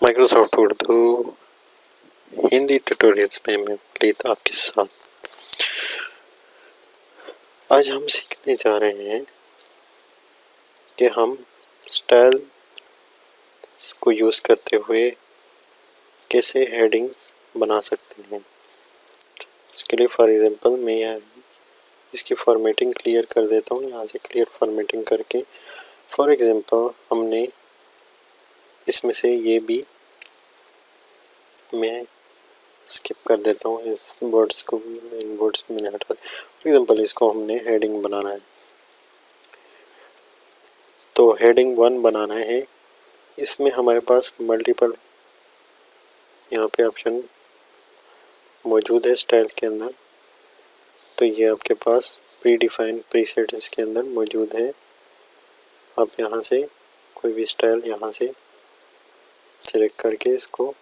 Microsoft Urdu Hindi tutorials में मैं प्रीत आपके साथ। आज हम सीखने जा रहे हैं कि हम स्टाइल को यूज़ करते हुए कैसे हेडिंग्स बना सकते हैं। इसके लिए फॉर एग्जांपल मैं यहाँ इसकी फॉर्मेटिंग क्लियर कर देता हूँ। यहाँ से क्लियर फॉर्मेटिंग करके फॉर एग्जांपल हमने इसमें से ये भी मैं स्किप कर देता हूँ, इस वर्ड्स को इन वर्ड्स को मैंने हटा दिया। फॉर एग्जांपल इसको हमने हेडिंग बनाना है, तो हेडिंग 1 बनाना है। इसमें हमारे पास मल्टीपल यहाँ पे ऑप्शन मौजूद है स्टाइल के अंदर। तो ये आपके पास प्री डिफाइंड प्रीसेट इसके अंदर मौजूद है। आप यहाँ से कोई भी स्टाइल यहाँ से सिलेक्ट करके इसको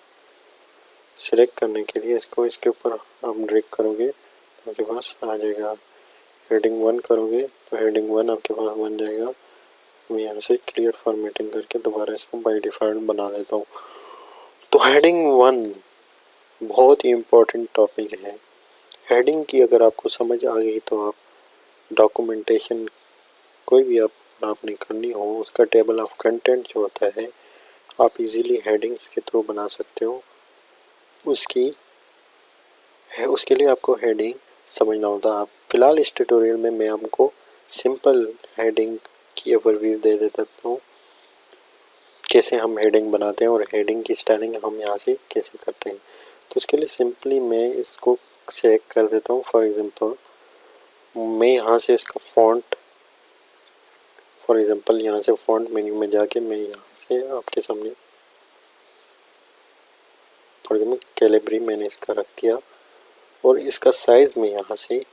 सिलेक्ट करने के लिए इसको इसके ऊपर आप ड्रैग करोगे तो आपके पास आ जाएगा। हेडिंग 1 करोगे तो हेडिंग 1 आपके पास बन जाएगा। मैं यहाँ से क्लियर फॉर्मेटिंग करके दोबारा इसको बाय डिफ़ॉल्ट बना देता हूँ। तो हेडिंग 1 बहुत ही इम्पोर्टेंट टॉपिक है। हेडिंग की अगर आपको समझ आ गई तो आप डॉक्यूमेंटेशन कोई भी आपने करनी हो, उसका टेबल ऑफ कंटेंट जो होता है आप इजीली हेडिंग्स के थ्रू बना सकते हो। उसके लिए आपको हेडिंग समझना होता है। फिलहाल इस ट्यूटोरियल में मैं आपको सिंपल हेडिंग की ओवरव्यू दे देता हूँ, कैसे हम हेडिंग बनाते हैं और हेडिंग की स्टाइलिंग हम यहाँ से कैसे करते हैं। तो उसके लिए सिंपली मैं इसको सेलेक्ट कर देता हूँ। फॉर एग्जांपल मैं यहाँ से इसका फ़ॉन्ट फॉर एग्जांपल यहाँ से फ़ॉन्ट मेन्यू में जाके मैं यहाँ से आपके सामने फॉर एग्जांपल कैलिब्री मैंने इसका रख दिया और इसका साइज़ में यहाँ से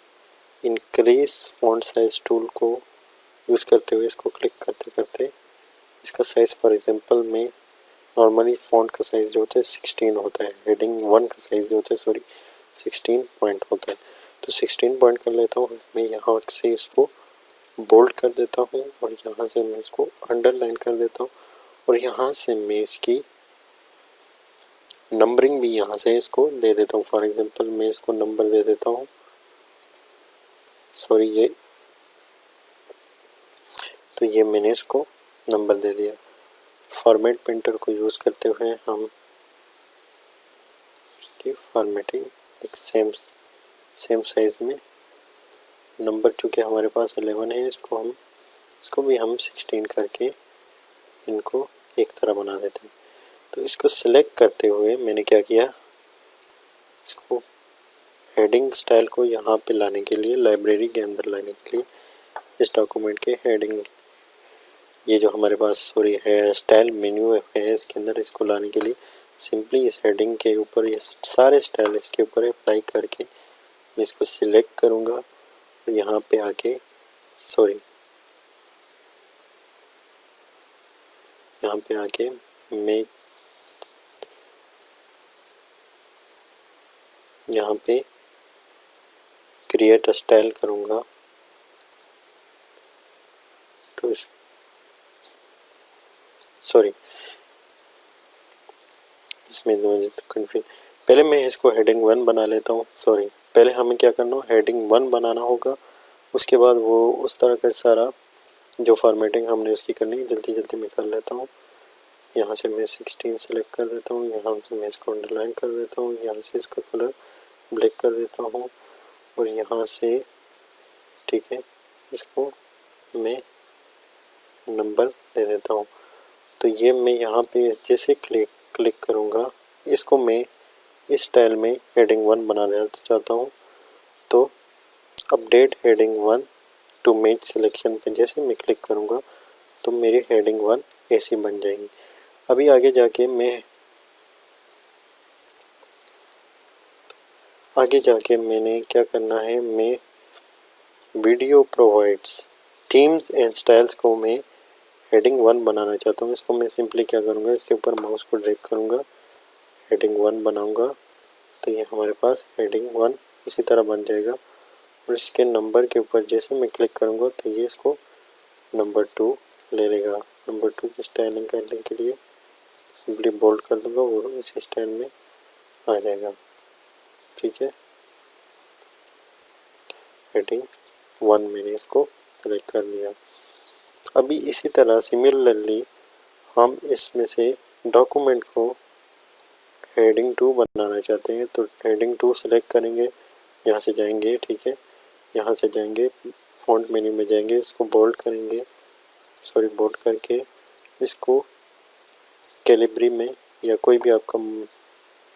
इंक्रीज फ़ॉन्ट साइज टूल को यूज़ करते हुए इसको क्लिक करते करते इसका साइज़ फॉर एग्जांपल में नॉर्मली फ़ॉन्ट का साइज़ जो होता है 16 होता है। हेडिंग 1 का साइज़ जो होता है 16 पॉइंट होता है। तो 16 पॉइंट कर लेता हूँ। मैं यहाँ से इसको बोल्ड कर देता हूँ और यहाँ से मैं इसको अंडरलाइन कर देता हूँ और यहाँ से मैं इसकी नंबरिंग भी यहाँ से इसको दे देता हूँ। फॉर एग्जांपल मैं इसको नंबर दे देता हूँ, ये मैंने इसको नंबर दे दिया। फॉर्मेट प्रिंटर को यूज़ करते हुए हम इसकी फॉर्मेटिंग एक सेम साइज़ में नंबर चूँकि हमारे पास 11 है, इसको भी हम 16 करके इनको एक तरह बना देते हैं। तो इसको सिलेक्ट करते हुए मैंने क्या किया, इसको हेडिंग स्टाइल को यहाँ पे लाने के लिए लाइब्रेरी के अंदर लाने के लिए इस डॉक्यूमेंट के हेडिंग ये जो हमारे पास है स्टाइल मेन्यू है, इसके अंदर इसको लाने के लिए सिंपली इस हेडिंग के ऊपर ये सारे स्टाइल इसके ऊपर अप्लाई करके मैं इसको सिलेक्ट करूँगा और यहाँ पे आके मैं यहाँ पे क्रिएट स्टाइल करूँगा। तो इसमें मुझे तो कन्फ्यूज, पहले मैं इसको हेडिंग 1 बना लेता हूँ। पहले हमें क्या करना हो, हेडिंग 1 बनाना होगा। उसके बाद वो उस तरह का सारा जो फॉर्मेटिंग हमने उसकी करनी है जल्दी मैं कर लेता हूँ। यहाँ से मैं 16 सेलेक्ट कर देता हूँ, यहाँ से मैं इसको अंडरलाइन कर देता हूँ, यहाँ से इसका कलर ब्लैक कर देता हूँ और यहाँ से ठीक है इसको मैं नंबर दे देता हूँ। तो ये मैं यहाँ पे जैसे क्लिक करूँगा, इसको मैं इस स्टाइल में हेडिंग 1 बनाना चाहता हूँ। तो update heading 1 to match selection पे जैसे मैं क्लिक करूँगा तो मेरी हेडिंग 1 ऐसी बन जाएगी। अभी आगे जाके मैंने क्या करना है, मैं video provides themes and styles को मैं हेडिंग 1 बनाना चाहता हूँ। इसको मैं सिंपली क्या करूँगा, इसके ऊपर माउस को ड्रैग करूँगा, हेडिंग 1 बनाऊँगा तो ये हमारे पास हेडिंग 1 इसी तरह बन जाएगा। और इसके नंबर के ऊपर जैसे मैं क्लिक करूँगा तो ये इसको नंबर 2 ले लेगा। नंबर 2 की स्टाइलिंग करने के लिए सिंपली बोल्ड कर दूंगा और इस स्टाइल में आ जाएगा। ठीक है, हेडिंग 1 मैंने इसको सेलेक्ट कर लिया। अभी इसी तरह सिमिलरली हम इसमें से डॉक्यूमेंट को हेडिंग 2 बनाना चाहते हैं, तो हेडिंग 2 सेलेक्ट करेंगे, यहाँ से जाएंगे। ठीक है, यहाँ से जाएंगे, फॉन्ट मेन्यू में जाएंगे, इसको बोल्ड करेंगे, सॉरी बोल्ड करके इसको कैलिब्री में या कोई भी आपका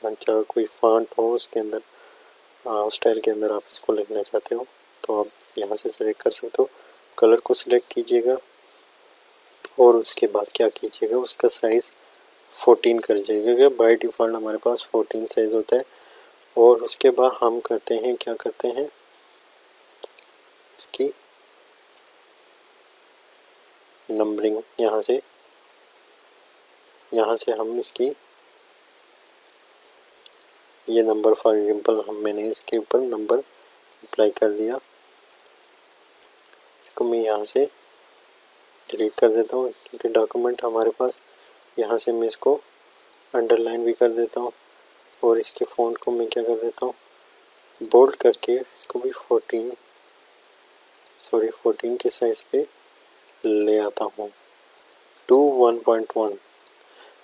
अच्छा कोई फॉन्ट हो उसके अंदर स्टाइल के अंदर आप इसको लिखना चाहते हो तो आप यहाँ से सेलेक्ट कर सकते हो। कलर को सिलेक्ट कीजिएगा और उसके बाद क्या कीजिएगा, उसका साइज़ 14 कर दीजिएगा, क्योंकि बाय डिफ़ॉल्ट हमारे पास 14 साइज़ होता है। और उसके बाद हम करते हैं, क्या करते हैं, इसकी नंबरिंग यहाँ से हम इसकी ये नंबर फॉर एग्जाम्पल मैंने इसके ऊपर नंबर अप्लाई कर दिया, इसको मैं यहाँ से डिलीट कर देता हूँ क्योंकि डॉक्यूमेंट हमारे पास। यहाँ से मैं इसको अंडरलाइन भी कर देता हूँ और इसके फ़ॉन्ट को मैं क्या कर देता हूँ, बोल्ड करके इसको भी 14 के साइज़ पे ले आता हूँ टू 1.1।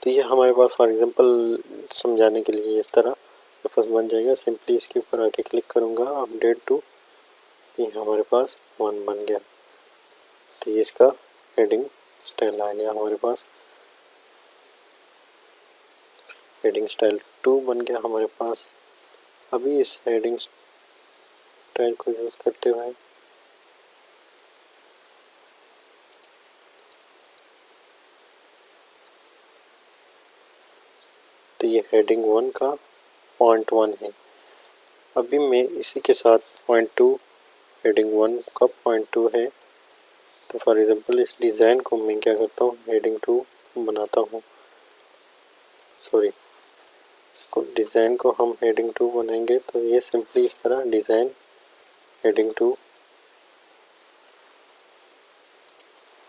तो ये हमारे पास फॉर एग्जांपल समझाने के लिए इस तरह मेरे पास बन जाएगा। सिंपली इसके ऊपर आके क्लिक करूँगा, अपडेट टू, ये हमारे पास 1 बन गया। तो ये इसका हेडिंग स्टाइल आ गया हमारे पास, हेडिंग स्टाइल 2 बन गया हमारे पास। अभी इस हेडिंग स्टाइल को यूज़ करते हुए तो ये हेडिंग 1 का पॉइंट 1 है। अभी मैं इसी के साथ पॉइंट 2, हेडिंग 1 का पॉइंट 2 है, तो फॉर एग्जांपल इस डिज़ाइन को मैं क्या करता हूँ, हेडिंग 2 बनाता हूँ, सॉरी इसको डिज़ाइन को हम हेडिंग 2 बनाएंगे। तो ये सिंपली इस तरह डिज़ाइन हेडिंग 2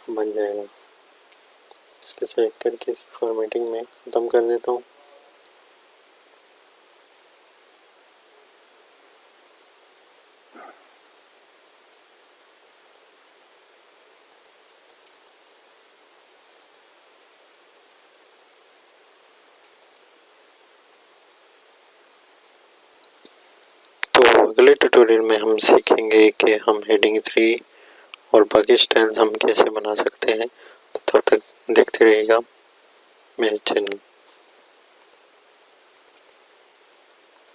बन जाएगा। इसके सेलेक्ट करके इस फॉर्मेटिंग में ख़त्म कर देता हूँ। तो अगले ट्यूटोरियल में हम सीखेंगे कि हम हेडिंग 3 और बाकी स्टाइल्स हम कैसे बना सकते हैं। तब तक देखते रहिएगा मेरे चैनल।